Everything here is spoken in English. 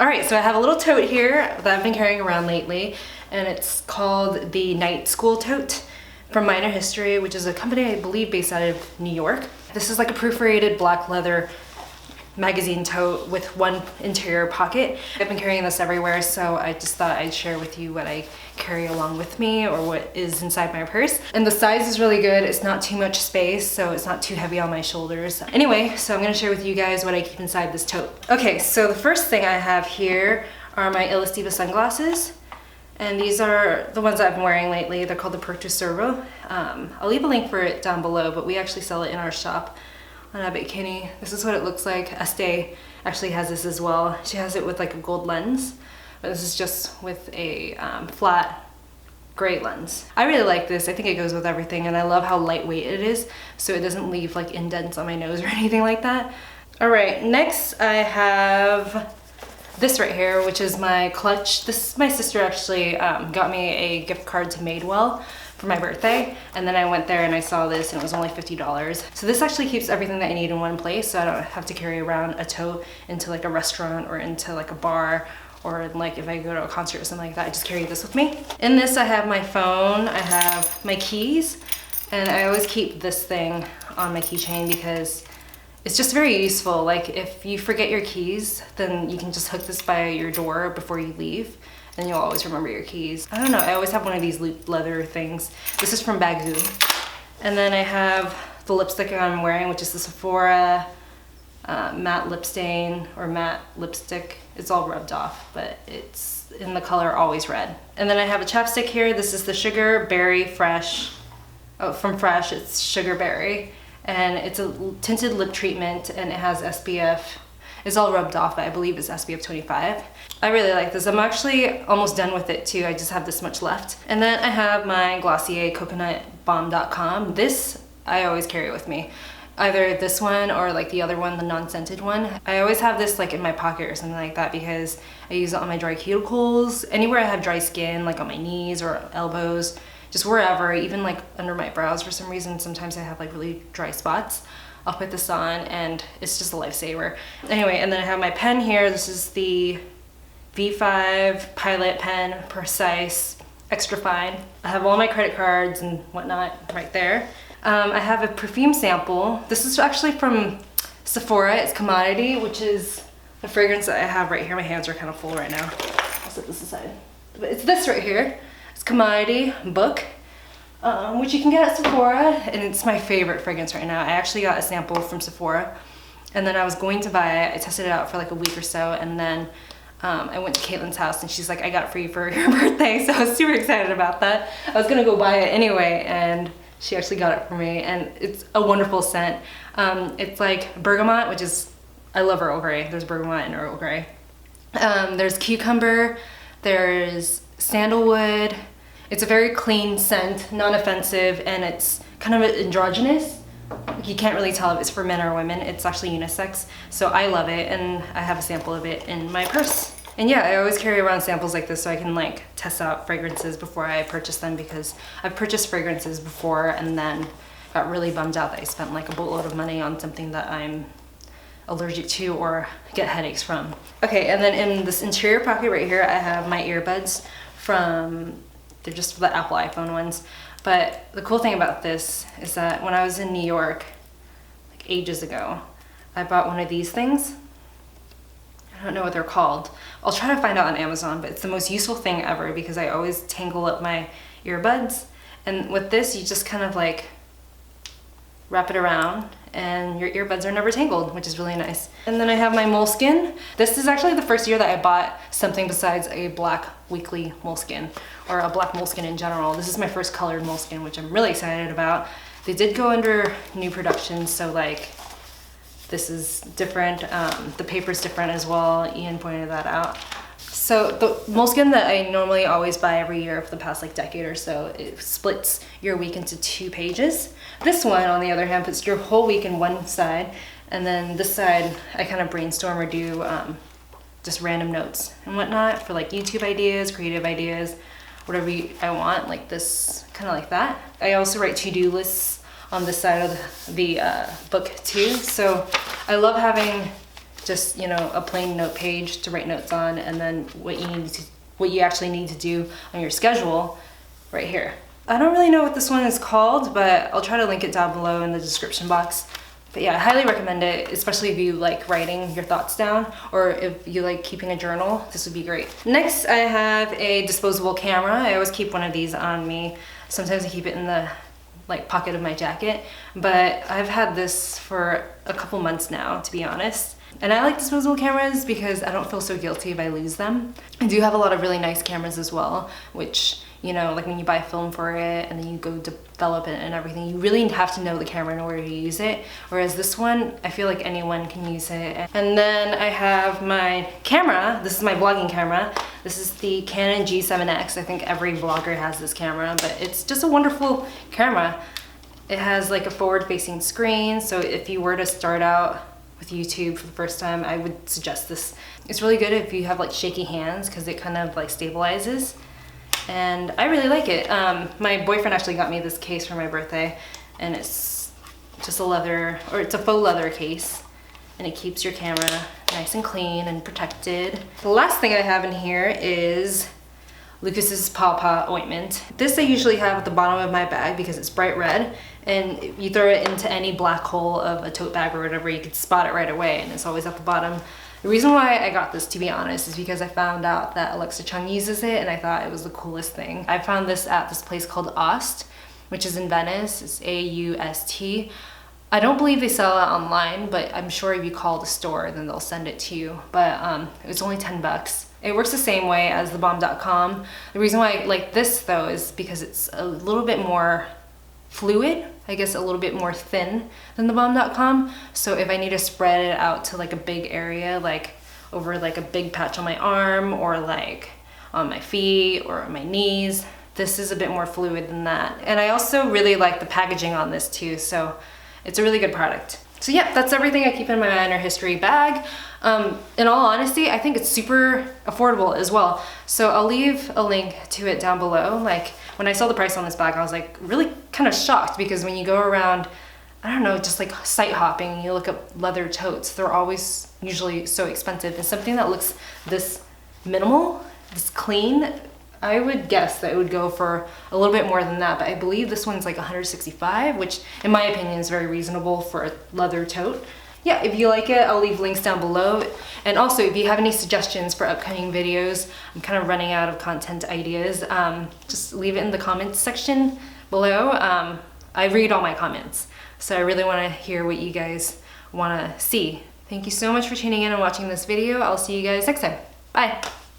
All right, so I have a little tote here that I've been carrying around lately, and it's called the Night School Tote from Minor History, which is a company I believe based out of New York. This is like a perforated black leather magazine tote with one interior pocket. I've been carrying this everywhere, so I just thought I'd share with you what I carry along with me or what is inside my purse. And the size is really good. It's not too much space, so it's not too heavy on my shoulders. Anyway, so I'm gonna share with you guys what I keep inside this tote. Okay, so the first thing I have here are my Elastiva sunglasses. And these are the ones I've been wearing lately. They're called the Perfume Sample. I'll leave a link for it down below, but we actually sell it in our shop on Bikini. This is what it looks like. Estee actually has this as well. She has it with like a gold lens, but this is just with a flat gray lens. I really like this. I think it goes with everything, and I love how lightweight it is, so it doesn't leave like indents on my nose or anything like that. All right, next I have this right here, which is my clutch. This, my sister actually got me a gift card to Madewell for my birthday, and then I went there and I saw this and it was only $50. So this actually keeps everything that I need in one place, so I don't have to carry around a tote into like a restaurant or into like a bar, or like if I go to a concert or something like that, I just carry this with me. In this I have my phone, I have my keys, and I always keep this thing on my keychain because it's just very useful. Like if you forget your keys, then you can just hook this by your door before you leave, and you'll always remember your keys. I don't know, I always have one of these loop leather things. This is from Bagoo. And then I have the lipstick I'm wearing, which is the Sephora matte lip stain or matte lipstick. It's all rubbed off, but it's in the color Always Red. And then I have a chapstick here. This is the Sugar Berry Fresh, from Fresh, it's Sugar Berry. And it's a tinted lip treatment, and it has SPF. It's all rubbed off, but I believe it's SPF 25. I really like this. I'm actually almost done with it too. I just have this much left. And then I have my Glossier Coconut Balm Dotcom. This I always carry with me. Either this one or like the other one, the non-scented one. I always have this like in my pocket or something like that because I use it on my dry cuticles, anywhere I have dry skin, like on my knees or elbows, just wherever, even like under my brows for some reason. Sometimes I have like really dry spots. I'll put this on and it's just a lifesaver. Anyway, and then I have my pen here. This is the V5 Pilot pen, precise, extra fine. I have all my credit cards and whatnot right there. I have a perfume sample. This is actually from Sephora. It's Commodity, which is the fragrance that I have right here. My hands are kind of full right now. I'll set this aside. But it's this right here. It's Commodity Book, which you can get at Sephora, and it's my favorite fragrance right now. I actually got a sample from Sephora, and then I was going to buy it. I tested it out for like a week or so, and then I went to Caitlin's house, and she's like, I got it for you for your birthday, so I was super excited about that. I was gonna go buy it anyway, and she actually got it for me, and it's a wonderful scent. It's like bergamot, which is, I love Earl Grey. There's bergamot and Earl Grey. There's cucumber, there's sandalwood. It's a very clean scent, non-offensive, and it's kind of androgynous. You can't really tell if it's for men or women. It's actually unisex, so I love it, and I have a sample of it in my purse. And yeah, I always carry around samples like this so I can like test out fragrances before I purchase them, because I've purchased fragrances before and then got really bummed out that I spent like a boatload of money on something that I'm allergic to or get headaches from. Okay, and then in this interior pocket right here, I have my earbuds from, they're just the Apple iPhone ones. But the cool thing about this is that when I was in New York, like ages ago, I bought one of these things. I don't know what they're called. I'll try to find out on Amazon, but it's the most useful thing ever because I always tangle up my earbuds. And with this, you just kind of like wrap it around and your earbuds are never tangled, which is really nice. And then I have my Moleskin. This is actually the first year that I bought something besides a black weekly Moleskin, or a black Moleskin in general. This is my first colored Moleskin, which I'm really excited about. They did go under new production, so like this is different. The paper's different as well. Ian pointed that out. So the Moleskin that I normally always buy every year for the past like decade or so, it splits your week into 2 pages. This one, on the other hand, puts your whole week in one side, and then this side I kind of brainstorm or do just random notes and whatnot for like YouTube ideas, creative ideas, whatever I want, like this, kind of like that. I also write to-do lists on this side of the book too, so I love having just, you know, a plain note page to write notes on, and then what you actually need to do on your schedule right here. I don't really know what this one is called, but I'll try to link it down below in the description box. But yeah, I highly recommend it, especially if you like writing your thoughts down, or if you like keeping a journal, this would be great. Next, I have a disposable camera. I always keep one of these on me. Sometimes I keep it in the like pocket of my jacket, but I've had this for a couple months now, to be honest. And I like disposable cameras because I don't feel so guilty if I lose them. I do have a lot of really nice cameras as well, which, you know, like when you buy film for it and then you go develop it and everything, you really have to know the camera in order to use it. Whereas this one, I feel like anyone can use it. And then I have my camera. This is my vlogging camera. This is the Canon G7X. I think every vlogger has this camera, but it's just a wonderful camera. It has like a forward-facing screen, so if you were to start out with YouTube for the first time, I would suggest this. It's really good if you have like shaky hands because it kind of like stabilizes. And I really like it. My boyfriend actually got me this case for my birthday, and it's just a leather, or it's a faux leather case, and it keeps your camera nice and clean and protected. The last thing I have in here is Lucas's Paw Paw ointment. This I usually have at the bottom of my bag because it's bright red, and you throw it into any black hole of a tote bag or whatever, you can spot it right away, and it's always at the bottom. The reason why I got this, to be honest, is because I found out that Alexa Chung uses it, and I thought it was the coolest thing. I found this at this place called Aust, which is in Venice. It's A-U-S-T. I don't believe they sell it online, but I'm sure if you call the store, then they'll send it to you. But it's only 10 bucks. It works the same way as the Balm.com. The reason why I like this though is because it's a little bit more fluid, I guess a little bit more thin than the Balm.com. So if I need to spread it out to like a big area, like over like a big patch on my arm or like on my feet or my knees, this is a bit more fluid than that. And I also really like the packaging on this too, so it's a really good product. So yeah, that's everything I keep in my minor history bag. In all honesty, I think it's super affordable as well. So I'll leave a link to it down below. Like when I saw the price on this bag, I was like really kind of shocked because when you go around, I don't know, just like site hopping and you look up leather totes, they're always usually so expensive. And something that looks this minimal, this clean, I would guess that it would go for a little bit more than that, but I believe this one's like $165, which in my opinion is very reasonable for a leather tote. Yeah, if you like it, I'll leave links down below. And also, if you have any suggestions for upcoming videos, I'm kind of running out of content ideas, just leave it in the comments section below. I read all my comments, so I really want to hear what you guys want to see. Thank you so much for tuning in and watching this video. I'll see you guys next time. Bye!